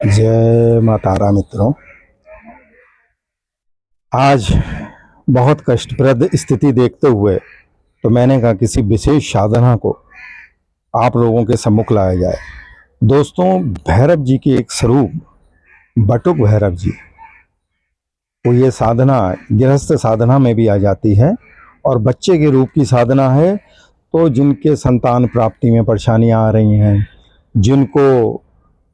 जय माता तारा मित्रों। आज बहुत कष्टप्रद स्थिति देखते हुए तो मैंने कहा किसी विशेष साधना को आप लोगों के सम्मुख लाया जाए। दोस्तों, भैरव जी की एक स्वरूप बटुक भैरव जी, वो ये साधना गृहस्थ साधना में भी आ जाती है और बच्चे के रूप की साधना है। तो जिनके संतान प्राप्ति में परेशानियां आ रही हैं, जिनको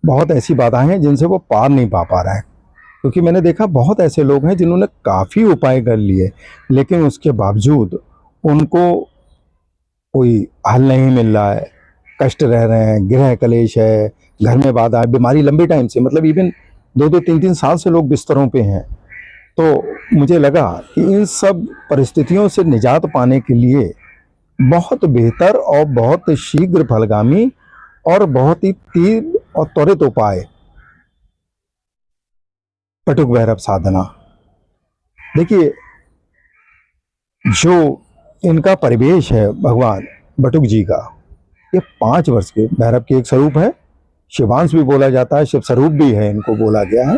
बहुत ऐसी बाधाएं हैं जिनसे वो पार नहीं पा रहे हैं, क्योंकि मैंने देखा बहुत ऐसे लोग हैं जिन्होंने काफ़ी उपाय कर लिए लेकिन उसके बावजूद उनको कोई हल नहीं मिल रहा है, कष्ट रह रहे हैं, गृह कलेश है, घर में बाधा है, बीमारी लंबे टाइम से, मतलब इवन 2-2 3-3 साल से लोग बिस्तरों पे हैं। तो मुझे लगा कि इन सब परिस्थितियों से निजात पाने के लिए बहुत बेहतर और बहुत शीघ्र फलगामी और बहुत ही तीव्र और त्वरित उपाय बटुक भैरव साधना। देखिए, जो इनका परिवेश है भगवान बटुक जी का, ये 5 वर्ष के भैरव के एक स्वरूप है। शिवांश भी बोला जाता है, शिव स्वरूप भी है, इनको बोला गया है।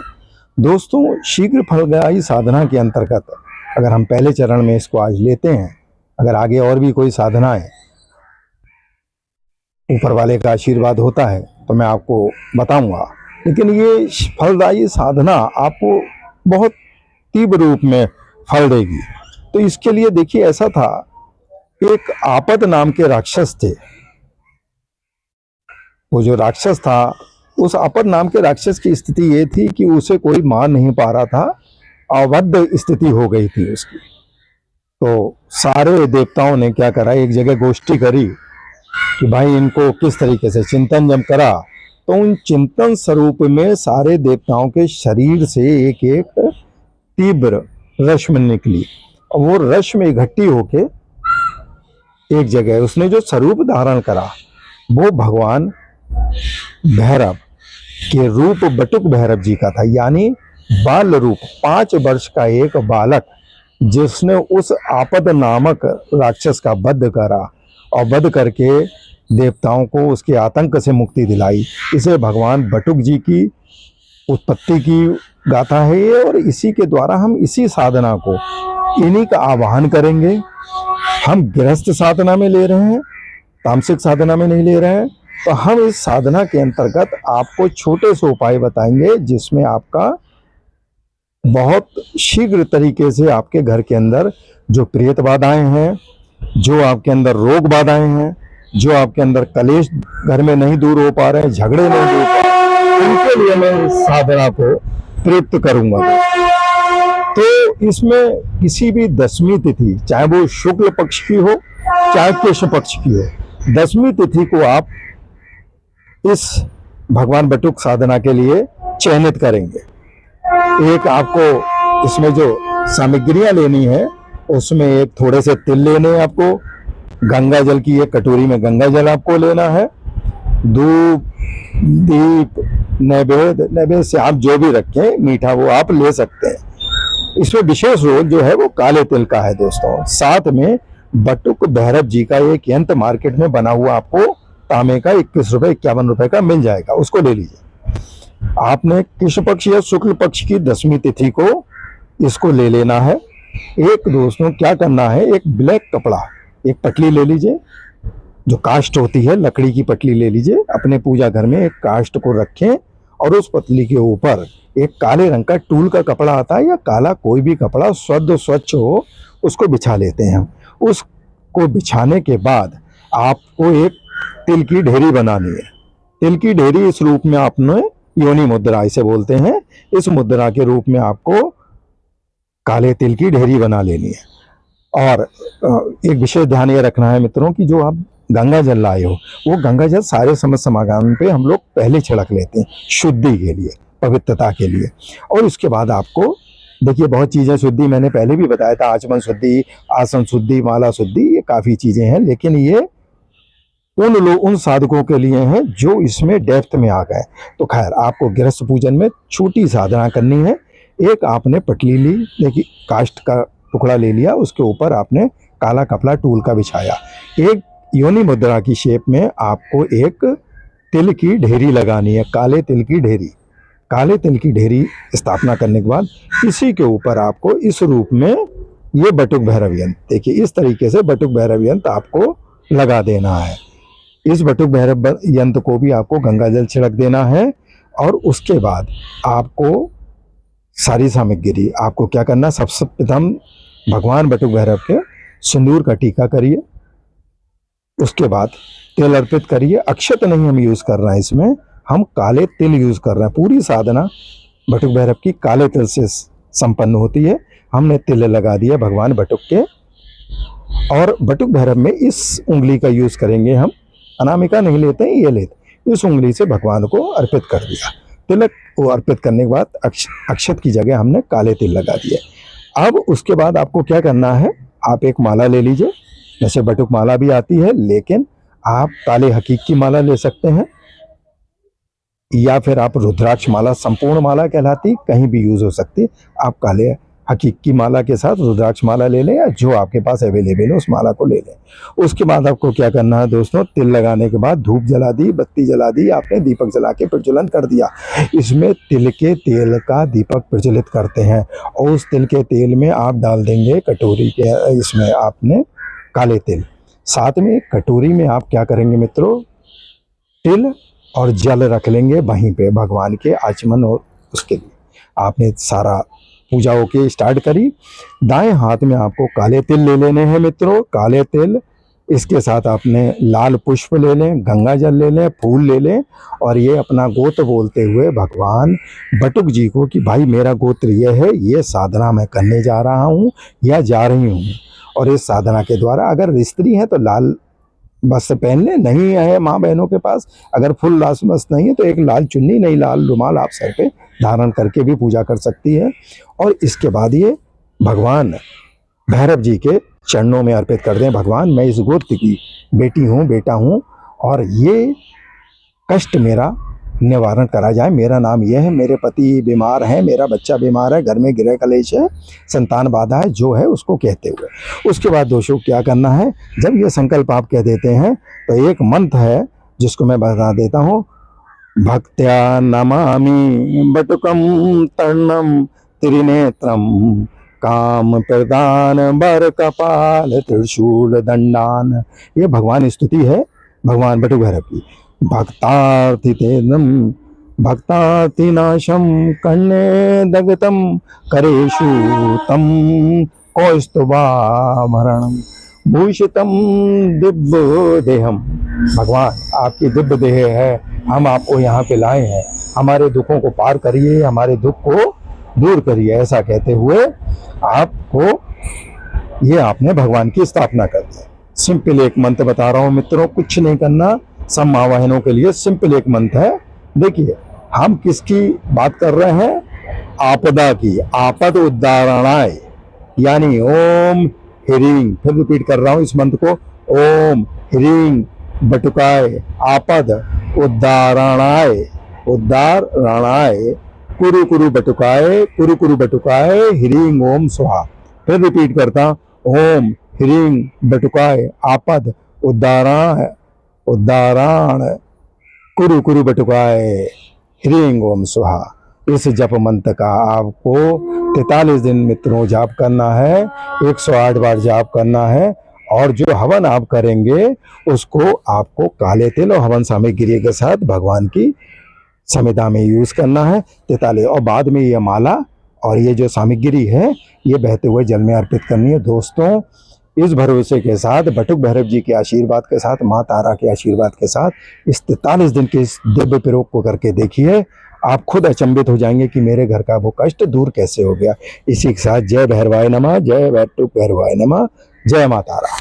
दोस्तों, शीघ्र फलदायी साधना के अंतर्गत अगर हम पहले चरण में इसको आज लेते हैं, अगर आगे और भी कोई साधनाएं ऊपर वाले का आशीर्वाद होता है तो मैं आपको बताऊंगा, लेकिन ये फलदायी साधना आपको बहुत तीव्र रूप में फल देगी। तो इसके लिए देखिए, ऐसा था, एक आपद नाम के राक्षस थे। वो जो राक्षस था, उस आपद नाम के राक्षस की स्थिति ये थी कि उसे कोई मार नहीं पा रहा था, अवध स्थिति हो गई थी उसकी। तो सारे देवताओं ने क्या करा, एक जगह गोष्ठी करी कि भाई इनको किस तरीके से चिंतन जब करा, तो उन चिंतन स्वरूप में सारे देवताओं के शरीर से एक एक तीव्र रश्मि निकली और वो रश्मि इकट्ठी होके एक जगह, उसने जो स्वरूप धारण करा वो भगवान भैरव के रूप बटुक भैरव जी का था, यानी बाल रूप। 5 वर्ष का एक बालक जिसने उस आपद नामक राक्षस का वध करा और वध करके देवताओं को उसके आतंक से मुक्ति दिलाई। इसे भगवान बटुक जी की उत्पत्ति की गाथा है ये, और इसी के द्वारा हम इसी साधना को, इन्हीं का आवाहन करेंगे। हम गृहस्थ साधना में ले रहे हैं, तामसिक साधना में नहीं ले रहे हैं। तो हम इस साधना के अंतर्गत आपको छोटे से उपाय बताएंगे जिसमें आपका बहुत शीघ्र तरीके से आपके घर के अंदर जो प्रेत बाधाएं हैं, जो आपके अंदर रोग बाधाएं हैं, जो आपके अंदर कलेश घर में नहीं दूर हो पा रहे हैं, झगड़े नहीं दूर हो पा रहे हैं, उनके लिए मैं इस साधना को प्रयुक्त करूंगा। तो इसमें किसी भी दशमी तिथि, चाहे वो शुक्ल पक्ष की हो चाहे कृष्ण पक्ष की हो, दशमी तिथि को आप इस भगवान बटुक साधना के लिए चयनित करेंगे। एक आपको इसमें जो सामग्रियां लेनी है, उसमें एक थोड़े से तिल लेने हैं आपको, गंगा जल की एक कटोरी में गंगा जल आपको लेना है, धूप, दीप, नैवेद्य से आप जो भी रखें मीठा वो आप ले सकते हैं। इसमें विशेष रोल जो है वो काले तिल का है दोस्तों। साथ में बटुक भैरव जी का एक यंत्र मार्केट में बना हुआ आपको तांबे का 21 रुपए 51 रुपए का मिल जाएगा, उसको ले लीजिए। आपने कृष्ण पक्ष या शुक्ल पक्ष की दशमी तिथि को इसको ले लेना है। एक दोस्तों क्या करना है, एक ब्लैक कपड़ा, एक पटली ले लीजिए, जो काष्ठ होती है लकड़ी की पटली ले लीजिए। अपने पूजा घर में एक काष्ठ को रखें और उस पतली के ऊपर एक काले रंग का टूल का कपड़ा आता है, या काला कोई भी कपड़ा शुद्ध स्वच्छ हो, उसको बिछा लेते हैं। उसको बिछाने के बाद आपको एक तिल की ढेरी बनानी है। तिल की ढेरी इस रूप में आपने, योनि मुद्रा इसे बोलते हैं, इस मुद्रा के रूप में आपको काले तिल की ढेरी बना लेनी है। और एक विशेष ध्यान ये रखना है मित्रों कि जो आप गंगा जल लाए हो, वो गंगा जल सारे समस्त समागम पे हम लोग पहले छिड़क लेते हैं, शुद्धि के लिए, पवित्रता के लिए। और उसके बाद आपको देखिए, बहुत चीजें शुद्धि मैंने पहले भी बताया था, आचमन शुद्धि, आसन शुद्धि, माला शुद्धि, ये काफी चीजें हैं, लेकिन ये उन साधकों के लिए हैं जो इसमें डेप्थ में आ गए। तो खैर, आपको गृहस्थ पूजन में छोटी साधना करनी है। एक आपने पटली ली, देखिए काष्ठ का टुकड़ा ले लिया, उसके ऊपर आपने काला कपड़ा टूल का बिछाया। एक योनि मुद्रा की शेप में आपको एक तिल की ढेरी लगानी है, काले तिल की ढेरी। काले तिल की ढेरी स्थापना करने के बाद इसी के ऊपर आपको इस रूप में ये बटुक भैरव यंत्र, देखिए इस तरीके से बटुक भैरव यंत्र आपको लगा देना है। इस बटुक भैरव यंत्र को भी आपको गंगा जल छिड़क देना है और उसके बाद आपको सारी सामग्री आपको क्या करना, सबसे प्रथम भगवान बटुक भैरव के सिंदूर का टीका करिए, उसके बाद तेल अर्पित करिए। अक्षत नहीं हम यूज कर रहे हैं, इसमें हम काले तिल यूज कर रहे हैं। पूरी साधना बटुक भैरव की काले तिल से संपन्न होती है। हमने तिल लगा दिया भगवान बटुक के, और बटुक भैरव में इस उंगली का यूज करेंगे हम, अनामिका नहीं लेते हैं, ये लेते हैं। इस उंगली से भगवान को अर्पित कर दिया तिलक को। अर्पित करने के बाद अक्षत की जगह हमने काले तिल लगा दिए। अब उसके बाद आपको क्या करना है, आप एक माला ले लीजिए, जैसे बटुक माला भी आती है, लेकिन आप काले हकीक की माला ले सकते हैं, या फिर आप रुद्राक्ष माला, संपूर्ण माला कहलाती, कहीं भी यूज हो सकती। आप काले हकीक की माला के साथ रुद्राक्ष माला ले लें, या जो आपके पास अवेलेबल है उस माला को ले लें। उसके बाद आपको क्या करना है दोस्तों, तिल लगाने के बाद धूप जला दी, बत्ती जला दी, आपने दीपक जला के प्रज्वलन कर दिया। इसमें तिल के तेल का दीपक प्रज्वलित करते हैं, और उस तिल के तेल में आप डाल देंगे कटोरी के, इसमें आपने काले तिल, साथ में कटोरी में आप क्या करेंगे मित्रों, तिल और जल रख लेंगे वहीं पे भगवान के आचमन, और उसके लिए आपने सारा पूजा होके स्टार्ट करी। दाएं हाथ में आपको काले तिल ले लेने हैं मित्रों, काले तिल, इसके साथ आपने लाल पुष्प ले लें, गंगा जल ले लें, फूल ले लें, और ये अपना गोत्र बोलते हुए भगवान बटुक जी को कि भाई मेरा गोत्र ये है, ये साधना मैं करने जा रहा हूँ या जा रही हूँ, और इस साधना के द्वारा अगर स्त्री है तो लाल वस्त्र पहन ले, नहीं है माँ बहनों के पास, अगर फुल लाल वस्त्र नहीं है तो एक लाल चुन्नी, नहीं लाल रुमाल आप सर पे धारण करके भी पूजा कर सकती है। और इसके बाद ये भगवान भैरव जी के चरणों में अर्पित कर दें, भगवान मैं इस गोत्र की बेटी हूँ, बेटा हूँ, और ये कष्ट मेरा निवारण करा जाए। मेरा नाम यह है, मेरे पति बीमार हैं, मेरा बच्चा बीमार है, घर में गृह कलेश है, संतान बाधा है, जो है उसको कहते हुए। उसके बाद दोस्तों क्या करना है, जब ये संकल्प आप कह देते हैं तो एक मंत्र है जिसको मैं बता देता हूँ, भक्त्या नमामि बटुकम तर्णम त्रिनेत्रम काम प्रदान बर कपाल त्रिशूल दंडान। ये भगवान स्तुति है भगवान बटुक भैरव की। भक्तार्थितेनम भक्तार्थिनाशम कर्णे दगतम करेषु तम कौस्तुभाभरणम भूषितम दिव्य देहम। भगवान आपकी दिव्य देह है, हम आपको यहाँ पे लाए हैं, हमारे दुखों को पार करिए, हमारे दुख को दूर करिए, ऐसा कहते हुए आपको ये आपने भगवान की स्थापना कर दी। सिंपल एक मंत्र बता रहा हूँ मित्रों, कुछ नहीं करना, सब माँ बहनों के लिए सिंपल एक मंत्र है। देखिए हम किसकी बात कर रहे हैं, आपदा की, आपद उद्धारणाय, यानी ओम ह्रीं, फिर रिपीट कर रहा हूँ इस मंत्र को, ओम ह्रीं बटुकाय आपद उद्धारणाय, उद्धारणाय कुरु कुरु बटुकाय, कुरु कुरु बटुकाय ह्रीं ओम स्वाहा। फिर रिपीट करता, ओम ह्रीं बटुकाय आपद उद्धाराय, उद्धाराण कुरु कुरु बटुकाय ह्रीं ओम स्वाहा। इस जप मंत्र का आपको 43 दिन मित्रों जाप करना है, 108 बार जाप करना है, और जो हवन आप करेंगे उसको आपको काले तिल और हवन सामग्री के साथ भगवान की समिधा में यूज करना है 43, और बाद में ये माला और ये जो सामग्री है ये बहते हुए जल में अर्पित करनी है। दोस्तों इस भरोसे के साथ, बटुक भैरव जी के आशीर्वाद के साथ, माँ तारा के आशीर्वाद के साथ इस 43 दिन के इस दिव्य प्रयोग को करके देखिए, आप खुद अचंभित हो जाएंगे कि मेरे घर का वो कष्ट दूर कैसे हो गया। इसी के साथ जय भैरवाय नमः, जय बटुक भैरवाय नमः, जय माँ तारा।